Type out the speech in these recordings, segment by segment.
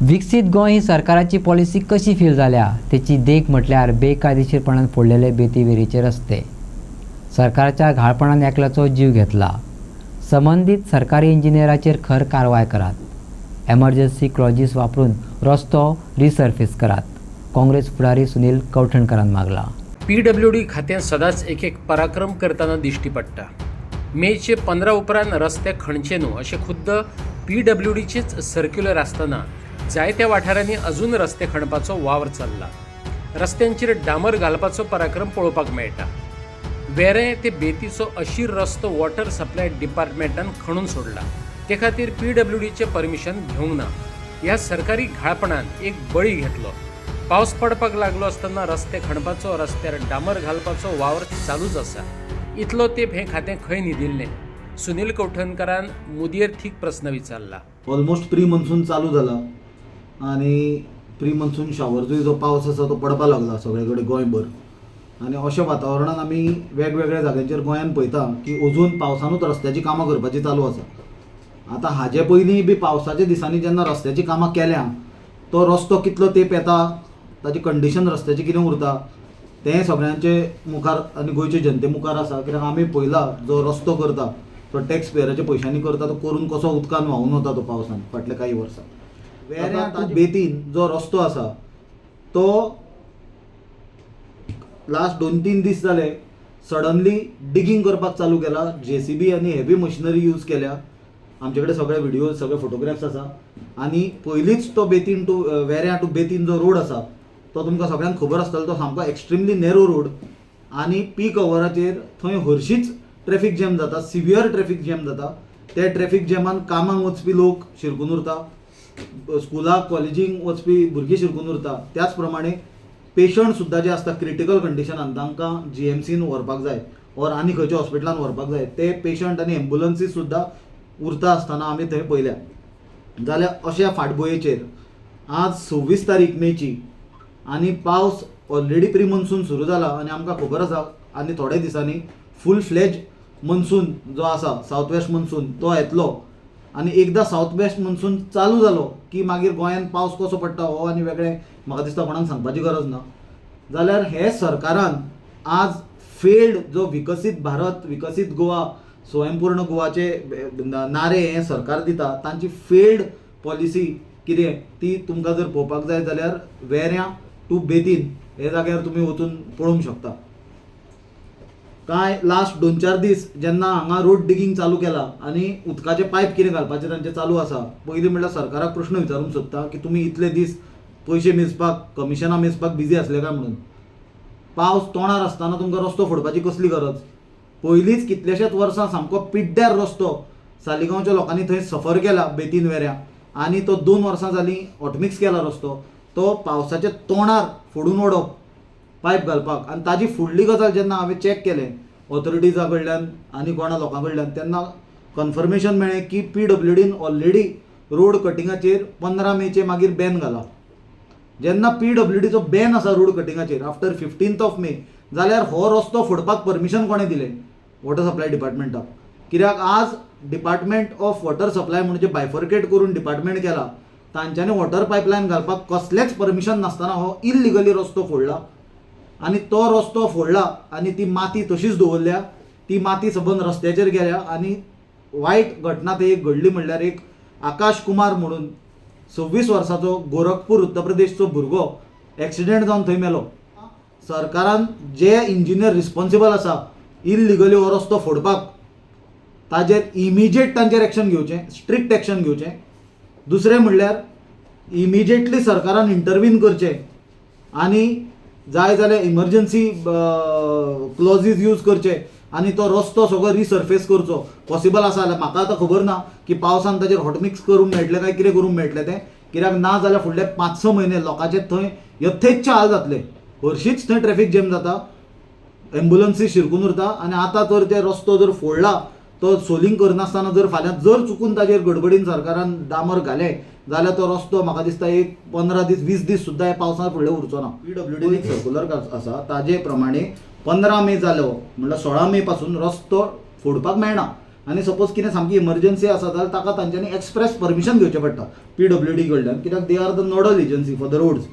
विकसीत गोंय ही सरकाराची पॉलिसी कशी फेल जाल्या तेची देख म्हटल्यार बेकायदेशीरपणान फोडलेले बेतीवेरीचे रस्ते. सरकारच्या घाळपणान एकल्याचो जीव घेतला. संबंधीत सरकारी इंजिनियराचेर खर कारवाय करात. एमर्जन्सी क्लॉजीस वापरून रस्तो रिसर्फेस करात. काँग्रेस फुडारी सुनील कवठणकरान मागला. PWD खातें सदांच एक पराक्रम करतना दिश्टी पडटा. मेचे 15 उपरांत रस्ते खणचे न्हू अशें खुद्द PWDचेच सर्क्युलर आसतना जायत्या वाठारांनी अजून रस्ते खणपाचो वावर चल्ला. रस्त्यांचेर डांबर घालपाचो पराक्रम पळोवपाक मेळटा. वेरें ते बेतीचो अशीर रस्तो वॉटर सप्लाय डिपार्टमेंटान खणून सोडला. ते खातीर PWDचें परमिशन घेवंक ना. ह्या सरकारी घाळपणान एक बळी घेतलो. पावस पडपाक लागलो आसतना रस्ते खणपाचो, रस्त्यार डांबर घालपाचो वावर चालूच आसा. इतलो तेंप हें खातें खंय न्हिदिल्लें? सुनील कवठणकरान मुदयेर थीक प्रस्न विचारला. ऑलमोस्ट प्री मन्सून चालू जाला आणि प्री मन्सून शावरचोय जो पावस आसा तो पडपाक लागला सगळे कडेन गोंयभर. आनी अशा वातावरणान आमी वेगवेगळ्या जाग्यांचेर गोंयान पळयता की अजून पावसानूच रस्त्याची कामां करपाची चालू आसा. आतां हाजे पयलीं बी पावसाच्या दिसांनी जेन्ना रस्त्याची कामां केल्या तो रस्तो कितलो तेंप येता, ताची कंडिशन रस्त्याची कितें उरता तें सगळ्यांचे मुखार आनी गोंयचे जनते मुखार आसा. कित्याक आमी पळयला जो रस्तो करता तो टॅक्स पेयराच्या पयशांनी करता, तो करून कसो उदकान व्हांवून वता तो पावसान फाटल्या काही वर्सां. वेऱ्यां ताजे बेतीन जो रस्तो आसा तो लास्ट 2-3 दीस जाले सडनली डिगींग करपाक चालू केला. JCB आनी हेवी मशिनरी यूज केल्या. आमचे कडेन सगळे व्हिडिओज सगळे फोटोग्राफ्स आसा. आनी पयलींच तो बेतीन टू वेऱ्यां टू बेतीन जो रोड आसा तो तुमकां सगळ्यांक खबर आसतलो. तो सामको एक्स्ट्रीमली नॅरो रोड आनी पीक अवराचेर थंय हरशींच ट्रॅफिक जॅम जाता, सिवियर ट्रॅफिक जॅम जाता. ते ट्रॅफिक जॅमान कामाक वचपी लोक शिरकून उरता, स्कुलाक कॉलेजीक वचपी भुरगीं शिरकून उरता. त्याच प्रमाणे पेशंट सुद्दां जे आसता क्रिटिकल कंडिशनान तांकां GMCन व्हरपाक जाय ऑर आनी खंयच्या हॉस्पिटलान व्हरपाक जाय ते पेशंट आनी एम्बुलन्सीस सुद्दां उरता आसतना आमी थंय पळयल्या. जाल्यार अशा फाटभुंयेचेर आज 26 तारीख मेची आनी पावस ऑलरेडी प्री मन्सून सुरू जाला आनी आमकां खबर आसा आनी थोड्या दिसांनी फूल फ्लेज मन्सून जो आसा सावथ वेस्ट मन्सून तो येतलो. आनी एकदां सावथ वेस्ट मन्सून चालू जालो की मागीर गोंयान पावस कसो पडटा हो आनी वेगळें म्हाका दिसता कोणाक सांगपाची गरज ना. जाल्यार हे सरकारान आज फेल्ड जो विकसीत भारत, विकसीत गोवा, स्वयंपूर्ण गोवाचे नारे हे सरकार दिता तांची फेल्ड पॉलिसी कितें ती तुमकां जर पळोवपाक जाय जाल्यार वेऱ्यां टू बेतीन हे जाग्यार तुमी वचून पळोवंक शकता. काय लास्ट 2-4 दीस जेन्ना हांगा रोड डिगींग चालू केला आनी उदकाचे पायप कितें घालपाचे तांचे चालू आसा, पयलीं म्हणल्यार सरकाराक प्रश्न विचारूंक सोदता की तुमी इतले दीस पयशे मेजपाक, कमिशनां मेजपाक बिजी आसले काय म्हणून. पावस तोंडार आसतना तुमकां रस्तो फोडपाची कसली गरज? पयलींच कितलेशेच वर्सां सामको पिड्ड्यार रस्तो सालिगांवच्या लोकांनी थंय सफर केला बेतीन वेऱ्यां आनी तो 2 वर्सां जालीं हॉटमिक्स केला रस्तो. तो पावसाच्या तोंडार फोडून ओडप पायप घालपाक. आनी ताजी फुडली गजाल जेन्ना हांवें चॅक केलें ऑथॉरिटीजा कडल्यान आनी कोणा लोकां कडल्यान तेन्ना कन्फर्मेशन मेळ्ळें की PWDन ऑलरेडी रोड कटिंगाचेर 15 मेचे मागीर बॅन घाला. जेन्ना PWDचो बॅन आसा रोड कटिंगाचेर आफ्टर 15 मे जाल्यार हो रस्तो फोडपाक परमिशन कोणें दिलें? वॉटर सप्लाय डिपार्टमेंटाक. कित्याक आज डिपार्टमेंट ऑफ वॉटर सप्लाय म्हणजे बायफर्केट करून डिपार्टमेंट केला. तांच्यांनी वॉटर पायपलायन घालपाक कसलेंच परमिशन नासतना हो इल्लिगली रस्तो फोडला आनी तो रस्तो फोडला आनी ती माती तशीच दवरल्या. ती माती सबंद रस्त्याचेर गेल्या आनी वायट घटना ते एक घडली म्हणल्यार एक आकाश कुमार म्हणून 26 वर्साचो गोरखपूर उत्तर प्रदेशचो भुरगो एक्सिडेंट जावन थंय मेलो. सरकारान जे इंजिनियर रिस्पॉन्सिबल आसा इल्लिगली हो रस्तो फोडपाक ताजेर इमिजिएट तांचेर एक्शन घेवचें, स्ट्रिक्ट एक्शन घेवचें. दुसरें म्हणल्यार इमिजिएटली सरकारान इंटरवीन करचें आनी जाय जाल्यार इमर्जन्सी क्लॉजीस यूज करचे आनी तो रस्तो सगळो रिसर्फेस करचो. पॉसिबल आसा जाल्यार म्हाका आतां खबर ना की पावसान ताजेर हॉटमिक्स करूंक मेळटलें काय कितें करूंक मेळटलें तें. कित्याक ना जाल्यार फुडले 5-6 म्हयने लोकांचे थंय यथेच्छ हाल जातले. हरशींच थंय ट्रॅफिक जॅम जाता, एम्बुलन्सीस शिरकून उरता आनी आतां तर ते रस्तो जर फोडला तो सोलिंग करनासतना जर फाल्यां जर चुकून ताजेर गडबडीन सरकारान डांबर घालें जाल्यार तो रस्तो म्हाका दिसता एक 15 दीस 20 दीस सुद्दां हे पावसान फुडले उरचो ना. PWDन एक सर्क्युलर आसा ताजे प्रमाणे 15 मे जालो म्हणल्यार 16 मे पासून रस्तो फोडपाक मेळना. आनी सपोज कितें सामकी इमर्जन्सी आसा जाल्यार ताका तांच्यांनी एक्सप्रेस परमिशन घेवचें पडटा PWD कडल्यान, कित्याक they are the nodal agency for the roads.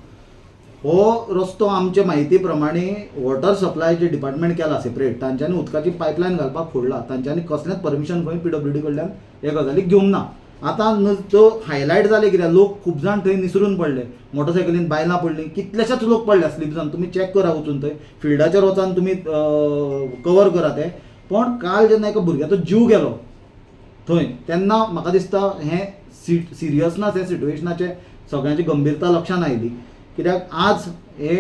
हो रस्तो आमचे म्हायती प्रमाणे वॉटर सप्लायचे डिपार्टमेंट केला सेपरेट, तांच्यांनी उदकाची पायपलायन घालपाक फोडला, तांच्यांनी कसलेंच परमिशन खंय PWD कडल्यान हे गजालीक घेवंक ना. आतां तो हायलायट जाले कित्याक लोक खूब जाण थंय निसरून पडले, मोटरसायकलीन बायलां पडलीं, कितलेशेच लोक पडल्या स्लीप जावन. तुमी चॅक करा वचून थंय फिल्डाचेर वचून तुमी कवर करा तें. पण काल जेन्ना एका भुरग्याचो जीव गेलो थंय, तेन्ना म्हाका दिसता हें सिरियसनस हे सिट्युएशनाचे सगळ्यांची गंभीरता लक्षांत आयली. कित्याक आज हे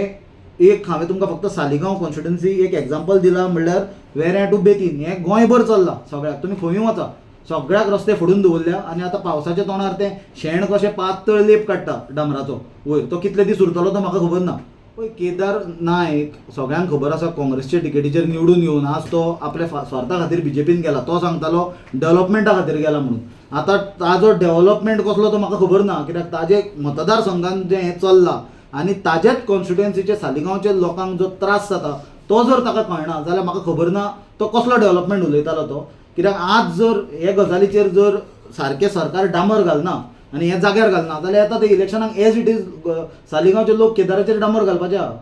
एक हांवें तुमकां फक्त सालिगांव कॉन्स्टिट्युएन्सी एक एग्जांपल दिलां म्हणल्यार वेऱ्यां टू बेतीन हें गोंयभर चल्लां सगळ्याक. तुमी खंयूय वचा सगळ्याक रस्ते फोडून दवरल्या आनी आतां पावसाच्या तोंडार तें शेण कशें पातळ लेप काडटा डांबराचो वयर, तो कितले दीस उरतलो तो म्हाका खबर ना. पळय केदार नायक सगळ्यांक खबर आसा काँग्रेसच्या टिकेटीचेर निवडून येवन आज तो आपल्या स्वार्था खातीर BJPन गेला. तो सांगतालो डेव्हलपमेंटा खातीर गेला म्हणून. आतां ताजो डेव्हलपमेंट कसलो तो म्हाका खबर ना, कित्याक ताजे मतदारसंघान जें हें चल्लां आनी ताजेच कॉन्स्टिट्युएन्सीचे सालिगांवचे लोकांक जो त्रास जाता तो जर ताका कळना जाल्यार म्हाका खबर ना तो कसलो डेव्हलपमेंट उलयतालो तो. कित्याक आज जर हे गजालीचेर जर सारकें सरकार डांबर घालना आनी हे जाग्यार घालना जाल्यार येता ते इलेक्शनाक एज इट इज सालिगांवचे लोक केदाराचेर डांबर घालपाचे आहा.